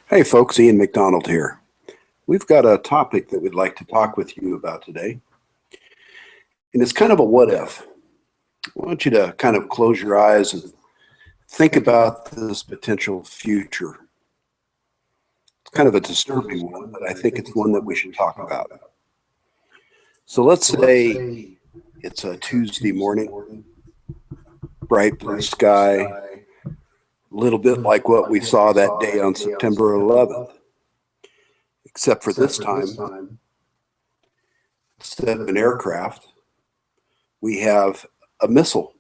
Hey folks, Ian McDonald here. We've got a topic that we'd like to talk with you about today. And it's kind of a what if. I want you to kind of close your eyes and think about this potential future. It's kind of a disturbing one, but I think it's one that we should talk about. So let's say it's a Tuesday morning, bright blue sky, a little bit like what we saw that day on September 11th, except for this time, instead of an aircraft, we have a missile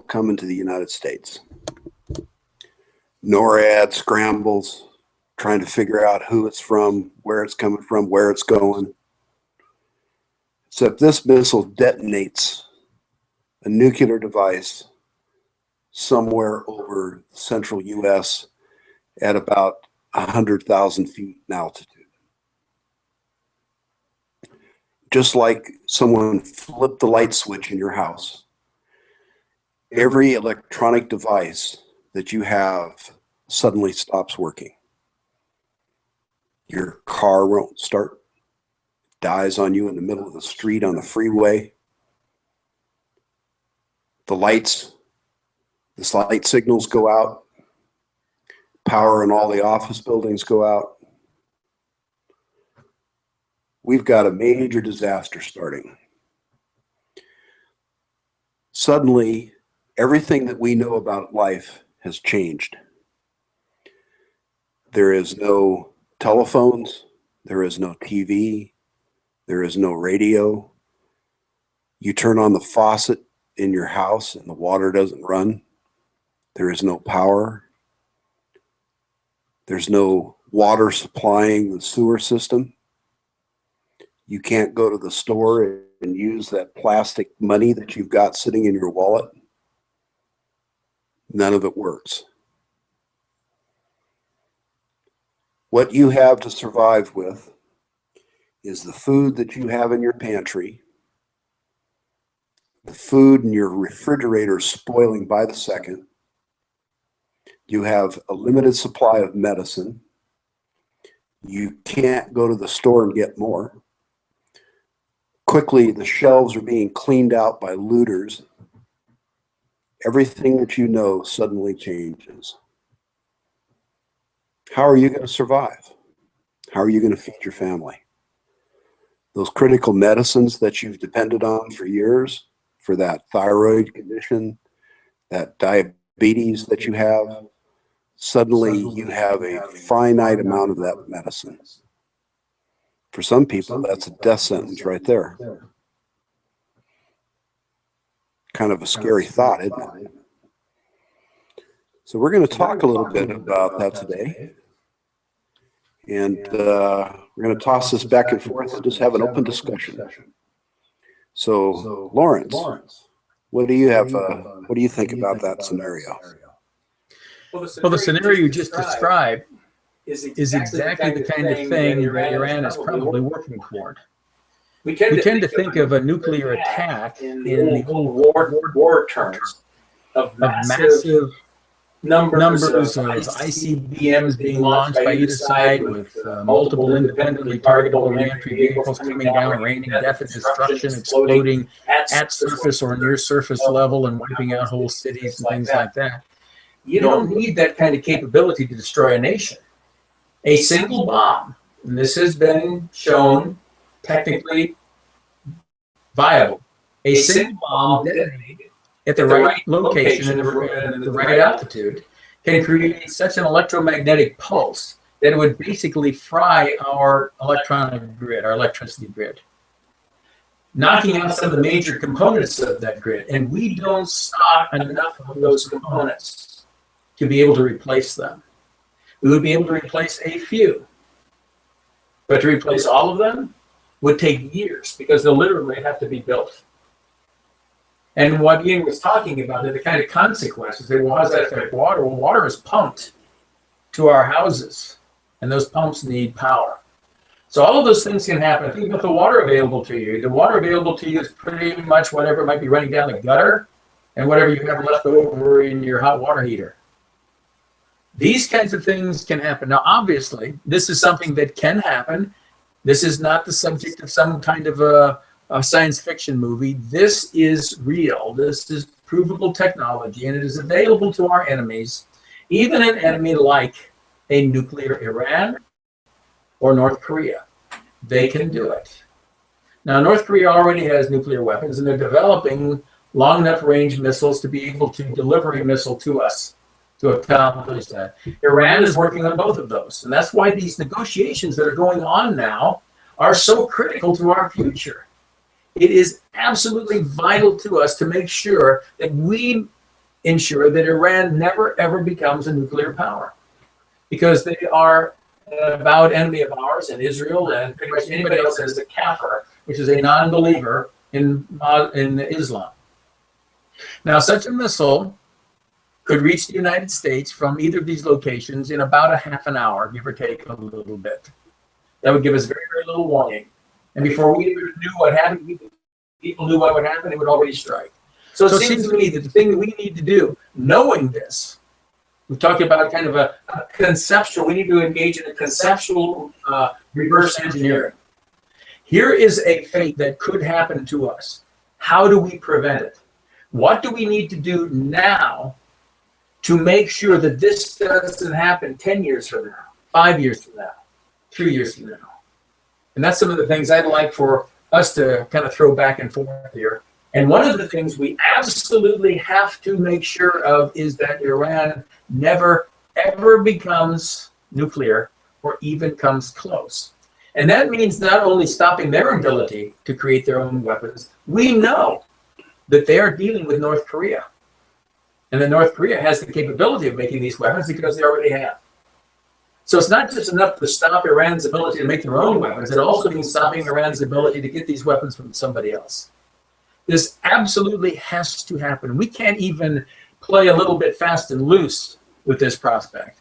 coming to the United States. NORAD scrambles, trying to figure out who it's from, where it's coming from, where it's going. Except this missile detonates a nuclear device somewhere over the central U.S. at about 100,000 feet in altitude. Just like someone flipped the light switch in your house, every electronic device that you have suddenly stops working. Your car won't start, dies on you in the middle of the street on the freeway. The light signals go out. Power in all the office buildings go out. We've got a major disaster starting. Suddenly, everything that we know about life has changed. There is no telephones, there is no TV, there is no radio. You turn on the faucet in your house and the water doesn't run. There is no power. There's no water supplying the sewer system. You can't go to the store and use that plastic money that you've got sitting in your wallet. None of it works. What you have to survive with is the food that you have in your pantry, the food in your refrigerator spoiling by the second. You have a limited supply of medicine. You can't go to the store and get more. Quickly, the shelves are being cleaned out by looters. Everything that you know suddenly changes. How are you going to survive? How are you going to feed your family? Those critical medicines that you've depended on for years, for that thyroid condition, that diabetes that you have, suddenly you have a finite amount of that medicine. For some people, that's a death sentence right there. Kind of a scary thought, isn't it? So we're going to talk a little bit about that today. And we're going to toss this back and forth and just have an open discussion. So, Lawrence, what do you have? What do you think about that scenario? Well, the scenario you just described is exactly the kind of thing that Iran is probably working toward. We tend to think of a nuclear attack in the old war terms of massive numbers of ICBMs being launched by either side with multiple independently targetable reentry vehicles coming down, raining death and destruction, exploding at surface or near surface level and wiping out whole cities and things like that. You don't need that kind of capability to destroy a nation. A single bomb, and this has been shown technically viable, a single bomb detonated at the right location and the right altitude can create such an electromagnetic pulse that it would basically fry our electronic grid, our electricity grid, knocking out some of the major components of that grid. And we don't stock enough of those components to be able to replace them. We would be able to replace a few, but to replace all of them would take years because they'll literally have to be built. And what Ian was talking about, the kind of consequences, well, how does that affect water? Well, water is pumped to our houses, and those pumps need power. So all of those things can happen. Think about the water available to you. The water available to you is pretty much whatever might be running down the gutter and whatever you have left over in your hot water heater. These kinds of things can happen. Now, obviously, this is something that can happen. This is not the subject of some kind of a science fiction movie. This is real. This is provable technology, and it is available to our enemies, even an enemy like a nuclear Iran or North Korea. They can do it. Now, North Korea already has nuclear weapons, and they're developing long enough range missiles to be able to deliver a missile to us to accomplish that. Iran is working on both of those, and that's why these negotiations that are going on now are so critical to our future. It is absolutely vital to us to make sure that we ensure that Iran never ever becomes a nuclear power, because they are an avowed enemy of ours, and Israel and pretty much anybody else as a kafir, which is a non-believer in Islam. Now, such a missile could reach the United States from either of these locations in about a half an hour, give or take a little bit. That would give us very, very little warning. And before we even knew what happened, people knew what would happen, it would already strike. So it seems to me that the thing that we need to do, knowing this, we've talked about kind of a conceptual, we need to engage in a conceptual reverse engineering. Here is a fate that could happen to us. How do we prevent it? What do we need to do now to make sure that this doesn't happen 10 years from now, 5 years from now, 3 years from now? And that's some of the things I'd like for us to kind of throw back and forth here. And one of the things we absolutely have to make sure of is that Iran never, ever becomes nuclear or even comes close. And that means not only stopping their ability to create their own weapons, we know that they are dealing with North Korea. And that North Korea has the capability of making these weapons because they already have. So it's not just enough to stop Iran's ability to make their own weapons. It also means stopping Iran's ability to get these weapons from somebody else. This absolutely has to happen. We can't even play a little bit fast and loose with this prospect.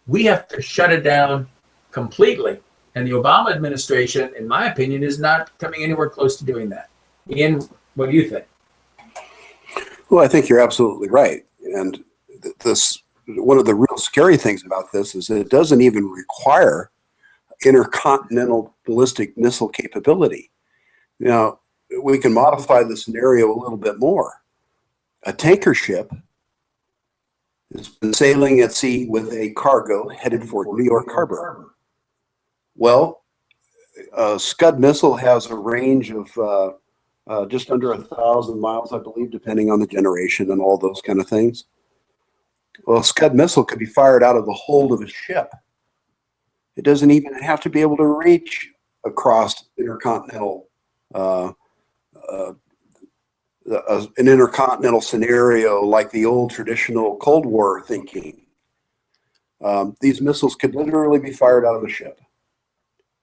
We have to shut it down completely. And the Obama administration, in my opinion, is not coming anywhere close to doing that. Ian, what do you think? Well, I think you're absolutely right. And this, one of the real scary things about this is that it doesn't even require intercontinental ballistic missile capability. Now, we can modify the scenario a little bit more. A tanker ship has been sailing at sea with a cargo headed for New York Harbor. Well, a Scud missile has a range of just under 1,000 miles, I believe, depending on the generation and all those kind of things. Well, a Scud missile could be fired out of the hold of a ship. It doesn't even have to be able to reach across intercontinental an intercontinental scenario like the old traditional Cold War thinking. These missiles could literally be fired out of a ship,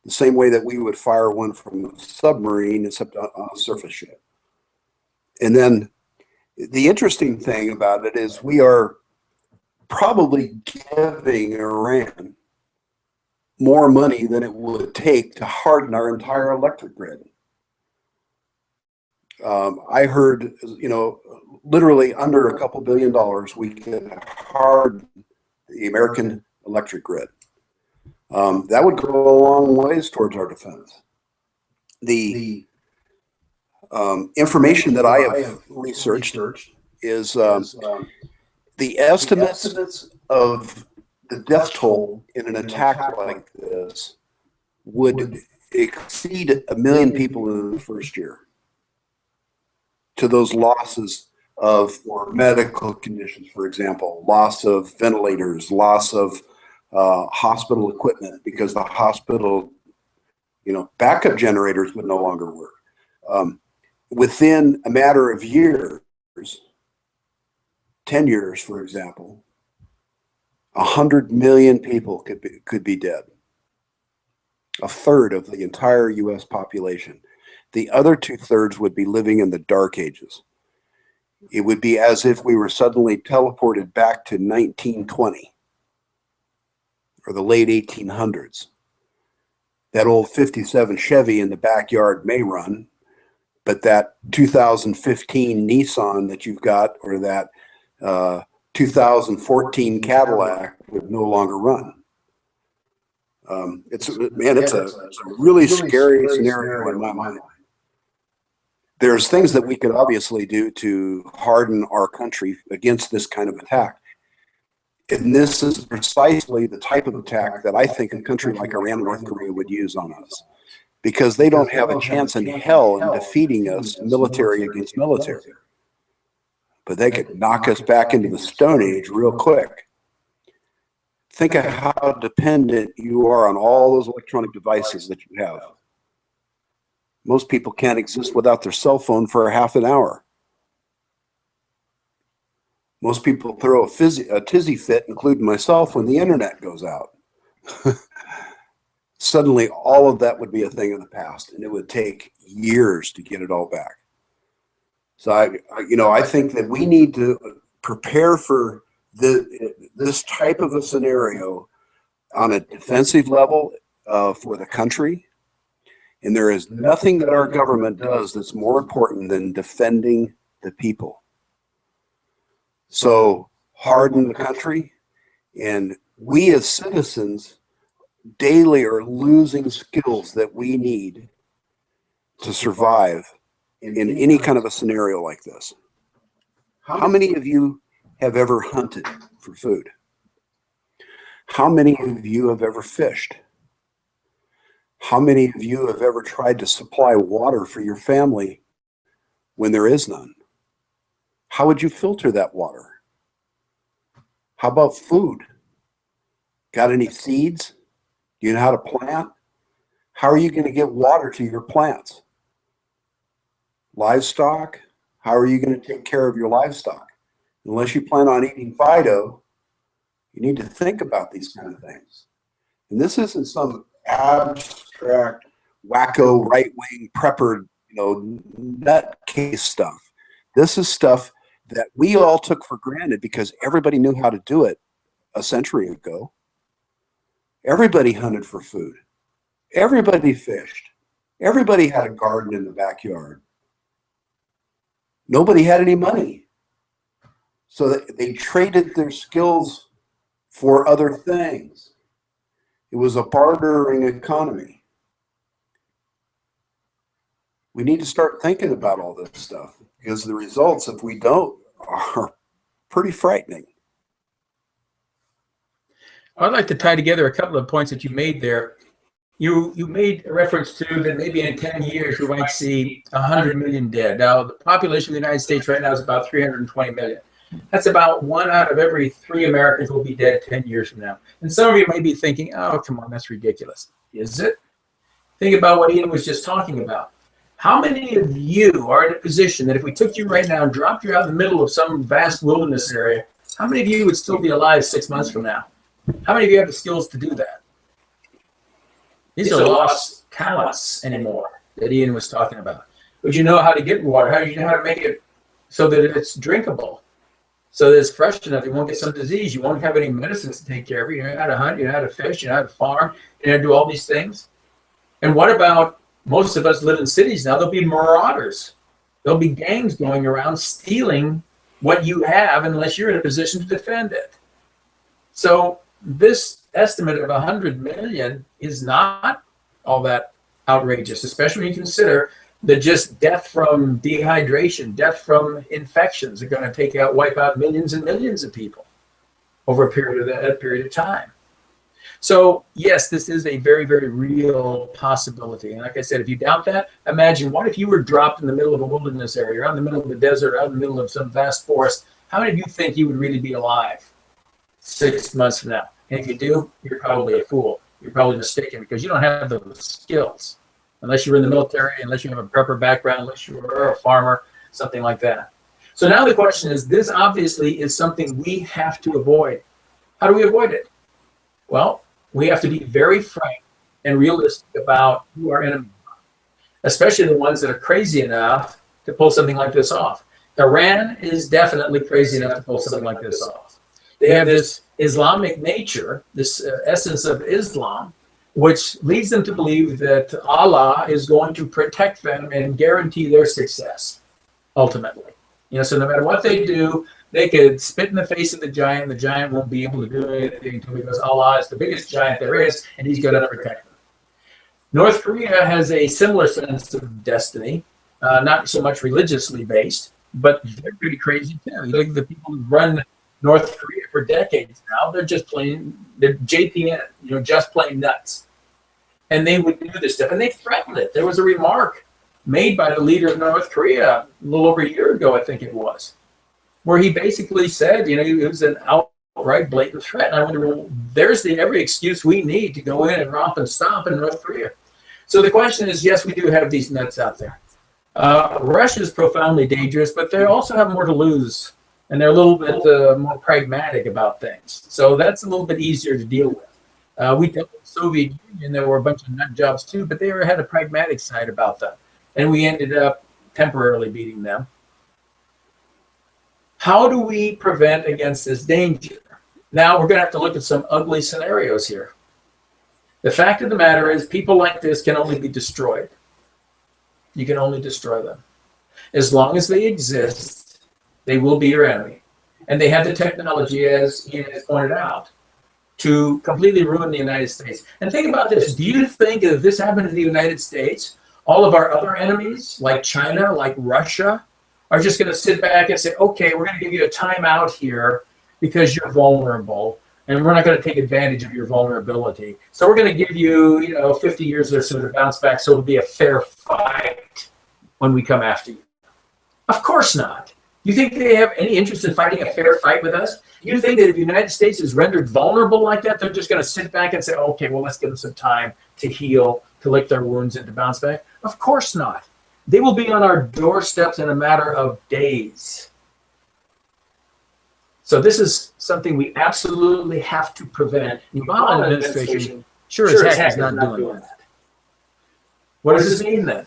the same way that we would fire one from a submarine, except on a surface ship. And then the interesting thing about it is we are probably giving Iran more money than it would take to harden our entire electric grid. I heard, literally under a couple $1 billion, we could harden the American electric grid. That would go a long ways towards our defense. The information that I have researched is the estimates of the death toll in an attack like this would exceed 1 million people in the first year, to those losses of medical conditions, for example, loss of ventilators, loss of hospital equipment, because the hospital, backup generators would no longer work. Within a matter of years, 10 years, for example, 100 million people could be dead. A third of the entire U.S. population. The other 2/3 would be living in the dark ages. It would be as if we were suddenly teleported back to 1920 or the late 1800s. That old 57 Chevy in the backyard may run, but that 2015 Nissan that you've got, or that 2014 Cadillac would no longer run. It's a really scary scenario in my mind. There's things that we could obviously do to harden our country against this kind of attack. And this is precisely the type of attack that I think a country like Iran and North Korea would use on us, because they don't have a chance in hell in defeating us military against military. But they could knock us back into the Stone Age real quick. Think of how dependent you are on all those electronic devices that you have. Most people can't exist without their cell phone for a half an hour. Most people throw a tizzy fit, including myself, when the internet goes out. Suddenly, all of that would be a thing of the past, and it would take years to get it all back. So, I think that we need to prepare for this type of a scenario on a defensive level for the country. And there is nothing that our government does that's more important than defending the people. So harden the country, and we as citizens daily are losing skills that we need to survive in any kind of a scenario like this. How many of you have ever hunted for food? How many of you have ever fished? How many of you have ever tried to supply water for your family when there is none? How would you filter that water? How about food? Got any seeds? Do you know how to plant? How are you going to get water to your plants? Livestock? How are you going to take care of your livestock? Unless you plan on eating Fido, you need to think about these kind of things. And this isn't some abstract, wacko, right-wing, prepper, nutcase stuff. This is stuff that we all took for granted because everybody knew how to do it a century ago. Everybody hunted for food. Everybody fished. Everybody had a garden in the backyard. Nobody had any money. So they traded their skills for other things. It was a bartering economy. We need to start thinking about all this stuff, because the results, if we don't, are pretty frightening. I'd like to tie together a couple of points that you made there. You made a reference to that maybe in 10 years we might see 100 million dead. Now, the population of the United States right now is about 320 million. That's about 1 out of every 3 Americans will be dead 10 years from now. And some of you may be thinking, oh, come on, that's ridiculous. Is it? Think about what Ian was just talking about. How many of you are in a position that if we took you right now and dropped you out in the middle of some vast wilderness area, how many of you would still be alive 6 months from now? How many of you have the skills to do that? These are lost talents anymore that Ian was talking about. Would you know how to get water? How do you know how to make it so that it's drinkable? So that it's fresh enough, you won't get some disease. You won't have any medicines to take care of you. You know how to hunt, you know how to fish, you know how to farm, you know how to do all these things. And what about most of us live in cities now? There'll be marauders. There'll be gangs going around stealing what you have unless you're in a position to defend it. So this estimate of 100 million is not all that outrageous, especially when you consider that just death from dehydration, death from infections are going to wipe out millions and millions of people over a period of time. So yes, this is a very, very real possibility. And like I said, if you doubt that, imagine what if you were dropped in the middle of a wilderness area, or out in the middle of the desert, or out in the middle of some vast forest. How many of you think you would really be alive 6 months from now? And if you do, you're probably a fool. You're probably mistaken, because you don't have those skills. Unless you're in the military, unless you have a prepper background, unless you're a farmer, something like that. So now the question is, this obviously is something we have to avoid. How do we avoid it? Well, we have to be very frank and realistic about who our enemies are, especially the ones that are crazy enough to pull something like this off. Iran is definitely crazy enough to pull something like this off. They have this Islamic nature, this essence of Islam, which leads them to believe that Allah is going to protect them and guarantee their success, ultimately. So no matter what they do, They could spit in the face of the giant won't be able to do anything until because Allah is the biggest giant there is, and he's going to protect them. North Korea has a similar sense of destiny, not so much religiously based, but they're pretty crazy too. You look at the people who run North Korea for decades now, they're JPN, just plain nuts. And they would do this stuff, and they threatened it. There was a remark made by the leader of North Korea a little over a year ago, I think it was, where he basically said, it was an outright blatant threat. And I wonder, well, there's every excuse we need to go in and romp and stomp in North Korea. So the question is, yes, we do have these nuts out there. Russia is profoundly dangerous, but they also have more to lose, and they're a little bit more pragmatic about things. So that's a little bit easier to deal with. We dealt with the Soviet Union, there were a bunch of nut jobs too, but they had a pragmatic side about them. And we ended up temporarily beating them. How do we prevent against this danger? Now we're going to have to look at some ugly scenarios here. The fact of the matter is, people like this can only be destroyed. You can only destroy them. As long as they exist, they will be your enemy. And they have the technology, as Ian has pointed out, to completely ruin the United States. And think about this. Do you think if this happened to the United States, all of our other enemies, like China, like Russia, are just going to sit back and say, okay, we're going to give you a timeout here because you're vulnerable, and we're not going to take advantage of your vulnerability. So we're going to give you, 50 years or so to bounce back, so it'll be a fair fight when we come after you. Of course not. You think they have any interest in fighting a fair fight with us? You think that if the United States is rendered vulnerable like that, they're just going to sit back and say, okay, well, let's give them some time to heal, to lick their wounds, and to bounce back? Of course not. They will be on our doorsteps in a matter of days. So this is something we absolutely have to prevent. The Obama administration sure as heck is not doing that. What does this mean then?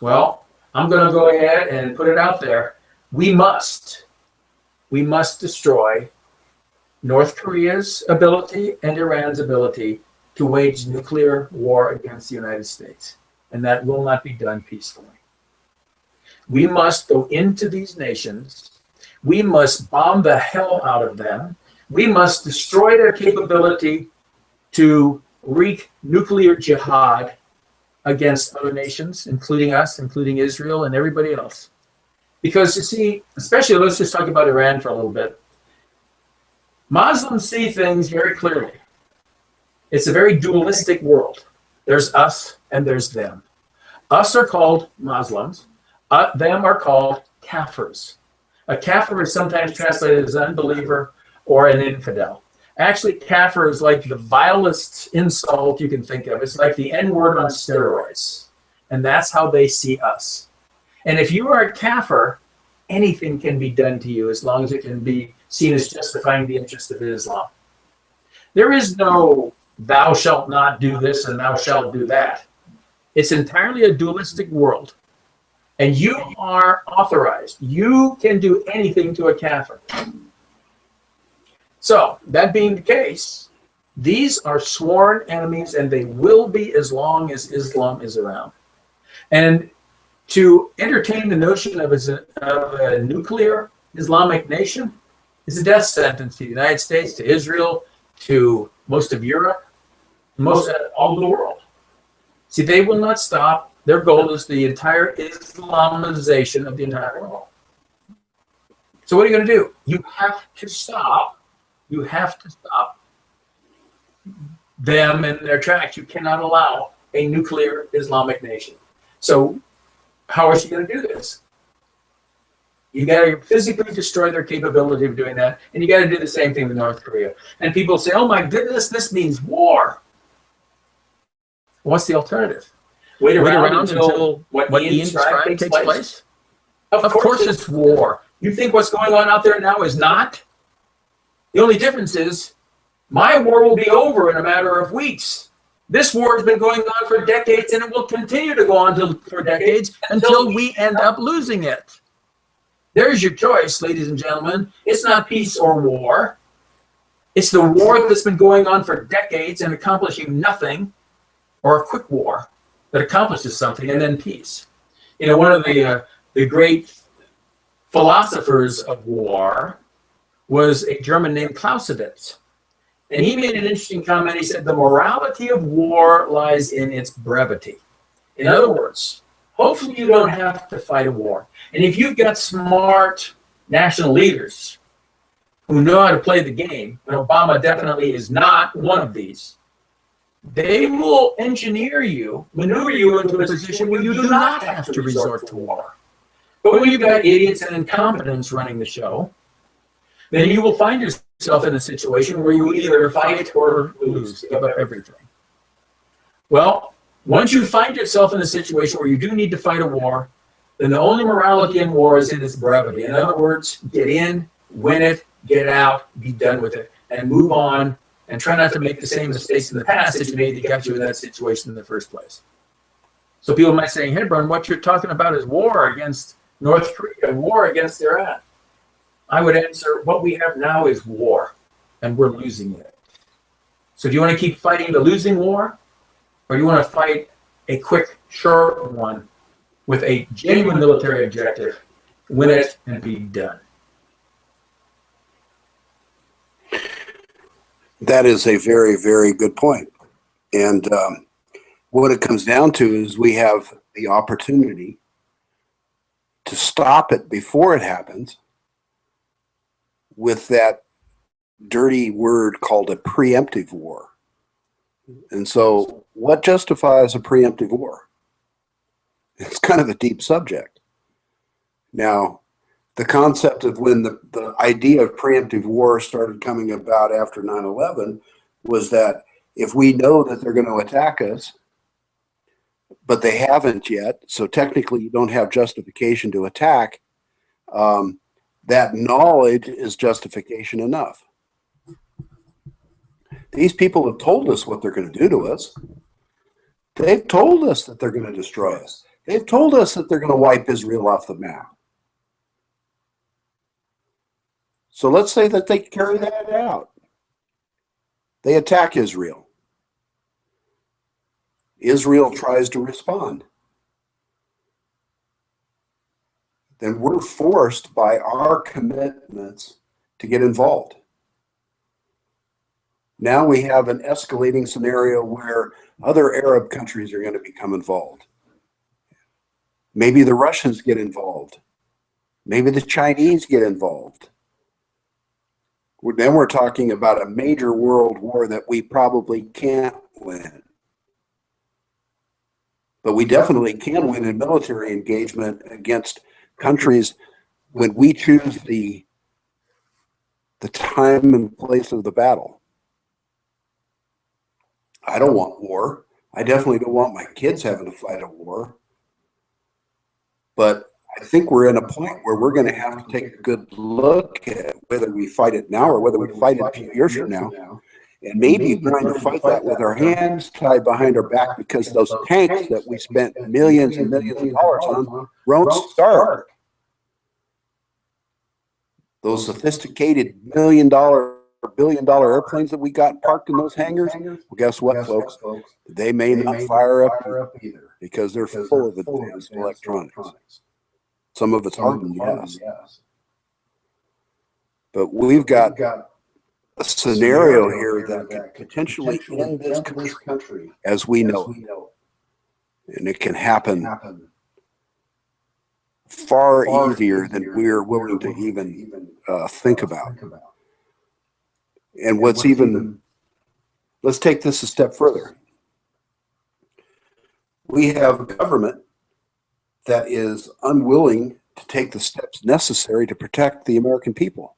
Well, I'm going to go ahead and put it out there. We must destroy North Korea's ability and Iran's ability to wage nuclear war against the United States. And that will not be done peacefully. We must go into these nations. We must bomb the hell out of them. We must destroy their capability to wreak nuclear jihad against other nations, including us, including Israel, and everybody else. Because you see, especially, let's just talk about Iran for a little bit. Muslims see things very clearly. It's a very dualistic world. There's us and there's them. Us are called Muslims. Them are called kafirs. A kafir is sometimes translated as unbeliever or an infidel. Actually, kafir is like the vilest insult you can think of. It's like the N-word on steroids. And that's how they see us. And if you are a kafir, anything can be done to you as long as it can be seen as justifying the interest of Islam. There is no thou shalt not do this and thou shalt do that. It's entirely a dualistic world. And you are authorized. You can do anything to a kafir. So, that being the case, these are sworn enemies, and they will be as long as Islam is around. And to entertain the notion of a nuclear Islamic nation is a death sentence to the United States, to Israel, to most of Europe, all of the world. See, they will not stop. Their goal is the entire Islamization of the entire world. So what are you going to do? You have to stop. You have to stop them in their tracks. You cannot allow a nuclear Islamic nation. So how is she going to do this? You got to physically destroy their capability of doing that, and you got to do the same thing with North Korea. And people say, "Oh my goodness, this means war." What's the alternative? Wait around until what Ian described takes place? Of course it's war. You think what's going on out there now is not? The only difference is my war will be over in a matter of weeks. This war has been going on for decades, and it will continue to go on for decades until we end up losing it. There's your choice, ladies and gentlemen. It's not peace or war. It's the war that's been going on for decades and accomplishing nothing, or a quick war that accomplishes something, and then peace. You know, one of the great philosophers of war was a German named Clausewitz. And he made an interesting comment. He said, the morality of war lies in its brevity. In other words, hopefully you don't have to fight a war. And if you've got smart national leaders who know how to play the game, and Obama definitely is not one of these, they will engineer you, maneuver you into a position where you do not have to resort to war. But when you've got idiots and incompetents running the show, then you will find yourself in a situation where you will either fight or lose, give up everything. Well, once you find yourself in a situation where you do need to fight a war, then the only morality in war is in its brevity. In other words, get in, win it, get out, be done with it, and move on, and try not to make the same mistakes in the past that you made that got you in that situation in the first place. So people might say, Hedron, what you're talking about is war against North Korea, war against Iran. I would answer, what we have now is war, and we're losing it. So do you want to keep fighting the losing war, or do you want to fight a quick, short one with a genuine military objective, win it, and be done? That is a very, very good point. And what it comes down to is we have the opportunity to stop it before it happens with that dirty word called a preemptive war. And so what justifies a preemptive war? It's kind of a deep subject. Now, the concept of when the idea of preemptive war started coming about after 9/11 was that if we know that they're going to attack us, but they haven't yet, so technically you don't have justification to attack, that knowledge is justification enough. These people have told us what they're going to do to us. They've told us that they're going to destroy us. They've told us that they're going to wipe Israel off the map. So let's say that they carry that out. They attack Israel. Israel tries to respond. Then we're forced by our commitments to get involved. Now we have an escalating scenario where other Arab countries are going to become involved. Maybe the Russians get involved. Maybe the Chinese get involved. Then we're talking about a major world war that we probably can't win. But we definitely can win in military engagement against countries when we choose the time and place of the battle. I don't want war. I definitely don't want my kids having to fight a war. But I think we're in a point where we're going to have to take a good look at whether we fight it now or whether we fight it a few years from now. And maybe trying to fight that with our hands tied behind our back because those tanks that we spent millions and millions of dollars on won't start. Those sophisticated $1 billion-dollar airplanes that we got parked in those hangars, well, guess what, folks? They may not fire up either because they're full of advanced electronics. Some of it's hardened, yes. But we've got a scenario here that could potentially end this country as we know it. And it can happen far easier than we're willing to even think about. And what's even, let's take this a step further. We have a government that is unwilling to take the steps necessary to protect the American people.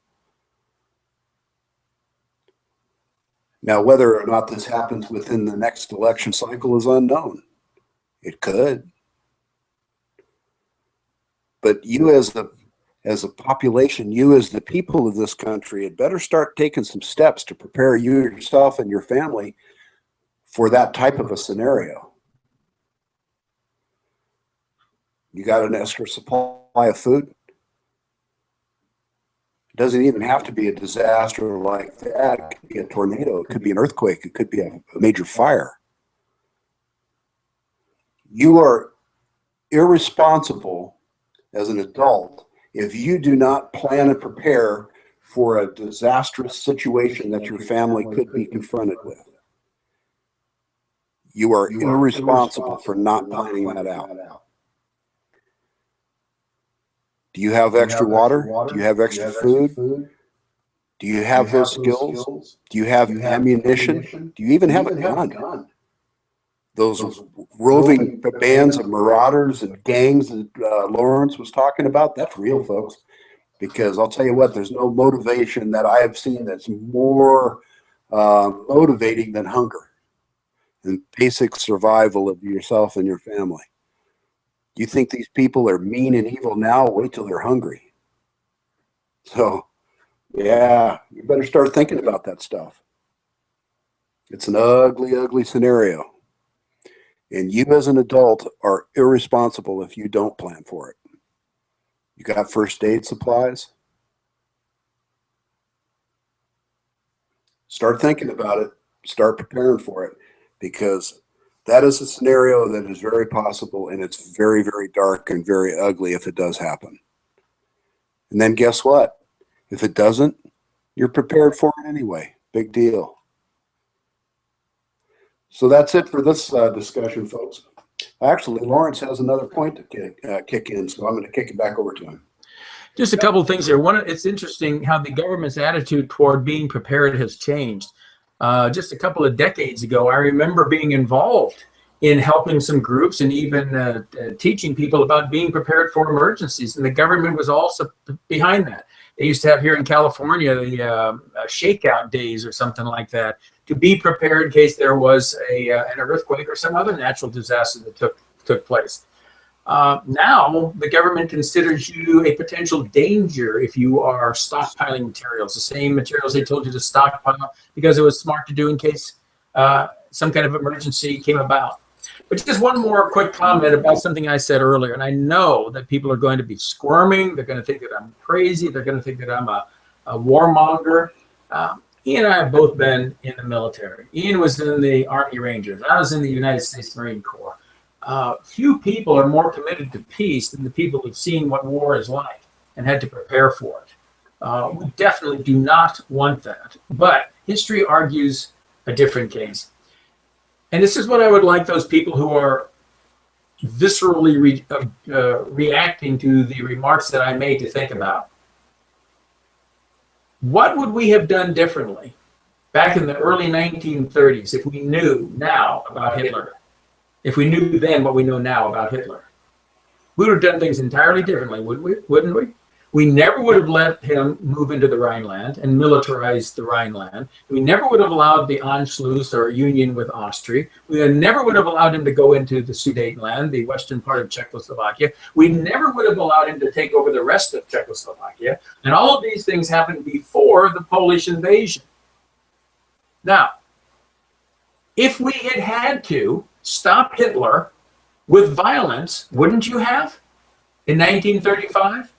Now, whether or not this happens within the next election cycle is unknown. It could. But you as a population, you as the people of this country had better start taking some steps to prepare you yourself and your family for that type of a scenario. You got an extra supply of food? It doesn't even have to be a disaster like that. It could be a tornado. It could be an earthquake. It could be a major fire. You are irresponsible as an adult if you do not plan and prepare for a disastrous situation that your family could be confronted with, you are irresponsible for not planning that out. Do you have extra water? Do you have extra food? Do you have those skills? Do you have ammunition? Do you even have a gun? Those roving bands of marauders and gangs that Lawrence was talking about, that's real, folks. Because I'll tell you what, there's no motivation that I have seen that's more motivating than hunger and basic survival of yourself and your family. You think these people are mean and evil now? Wait till they're hungry. So, yeah, you better start thinking about that stuff. It's an ugly, ugly scenario. And you as an adult are irresponsible if you don't plan for it. You got first aid supplies? Start thinking about it. Start preparing for it, because that is a scenario that is very possible, and it's very, very dark and very ugly if it does happen. And then guess what? If it doesn't, you're prepared for it anyway. Big deal. So that's it for this discussion, folks. Actually, Lawrence has another point to kick in, so I'm going to kick it back over to him. Just a couple of things here. One, it's interesting how the government's attitude toward being prepared has changed. Just a couple of decades ago, I remember being involved in helping some groups and even teaching people about being prepared for emergencies, and the government was also behind that. They used to have here in California the shakeout days or something like that, to be prepared in case there was an earthquake or some other natural disaster that took place. Now, the government considers you a potential danger if you are stockpiling materials, the same materials they told you to stockpile because it was smart to do in case some kind of emergency came about. But just one more quick comment about something I said earlier, and I know that people are going to be squirming. They're going to think that I'm crazy. They're going to think that I'm a warmonger. Ian and I have both been in the military. Ian was in the Army Rangers. I was in the United States Marine Corps. Few people are more committed to peace than the people who've seen what war is like and had to prepare for it. We definitely do not want that. But history argues a different case. And this is what I would like those people who are viscerally reacting to the remarks that I made to think about. What would we have done differently back in the early 1930s if we knew now about Hitler? If we knew then what we know now about Hitler? We would have done things entirely differently, wouldn't we? We never would have let him move into the Rhineland and militarize the Rhineland. We never would have allowed the Anschluss or union with Austria. We never would have allowed him to go into the Sudetenland, the western part of Czechoslovakia. We never would have allowed him to take over the rest of Czechoslovakia. And all of these things happened before the Polish invasion. Now, if we had had to stop Hitler with violence, wouldn't you have, in 1935?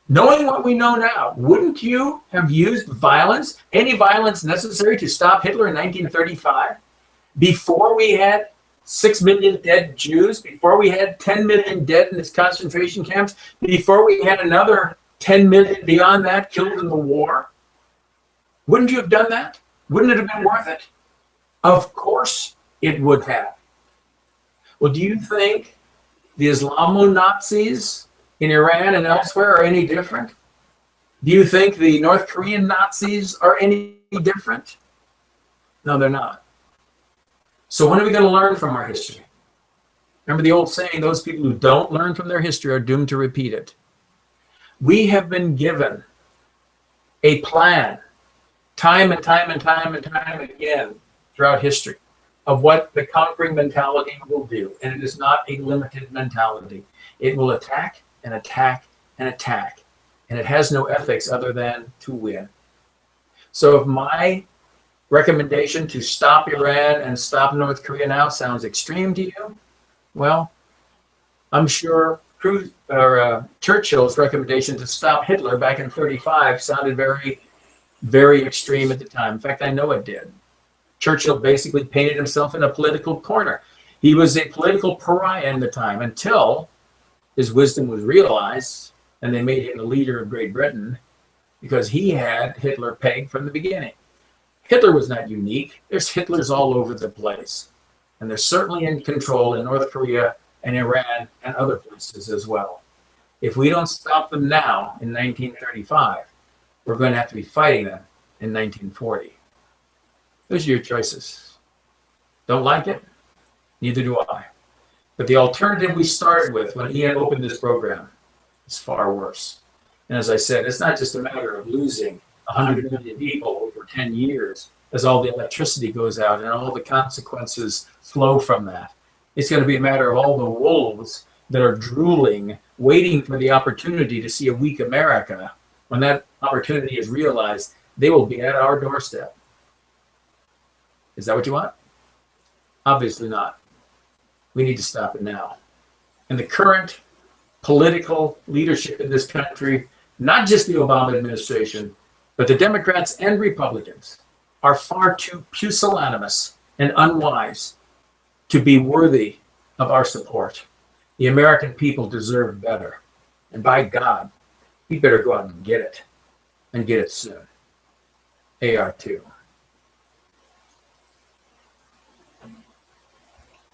Knowing what we know now, wouldn't you have used violence, any violence necessary to stop Hitler in 1935, before we had 6 million dead Jews, before we had 10 million dead in his concentration camps, before we had another 10 million beyond that killed in the war? Wouldn't you have done that? Wouldn't it have been worth it? Of course it would have. Well, do you think the Islamo-Nazis in Iran and elsewhere are any different? Do you think the North Korean Nazis are any different? No, they're not. So when are we going to learn from our history? Remember the old saying, those people who don't learn from their history are doomed to repeat it. We have been given a plan time and time and time and time again throughout history of what the conquering mentality will do. And it is not a limited mentality. It will attack and attack and attack. And it has no ethics other than to win. So if my recommendation to stop Iran and stop North Korea now sounds extreme to you, well, I'm sure Churchill's recommendation to stop Hitler back in 1935 sounded very, very extreme at the time. In fact, I know it did. Churchill basically painted himself in a political corner. He was a political pariah in the time until his wisdom was realized and they made him the leader of Great Britain because he had Hitler pegged from the beginning. Hitler was not unique. There's Hitlers all over the place. And they're certainly in control in North Korea and Iran and other places as well. If we don't stop them now in 1935, we're going to have to be fighting them in 1940. Those are your choices. Don't like it? Neither do I. But the alternative we started with when Ian opened this program is far worse. And as I said, it's not just a matter of losing 100 million people over 10 years as all the electricity goes out and all the consequences flow from that. It's going to be a matter of all the wolves that are drooling, waiting for the opportunity to see a weak America. When that opportunity is realized, they will be at our doorstep. Is that what you want? Obviously not. We need to stop it now. And the current political leadership in this country, not just the Obama administration, but the Democrats and Republicans, are far too pusillanimous and unwise to be worthy of our support. The American people deserve better. And by God, we better go out and get it soon. AR2.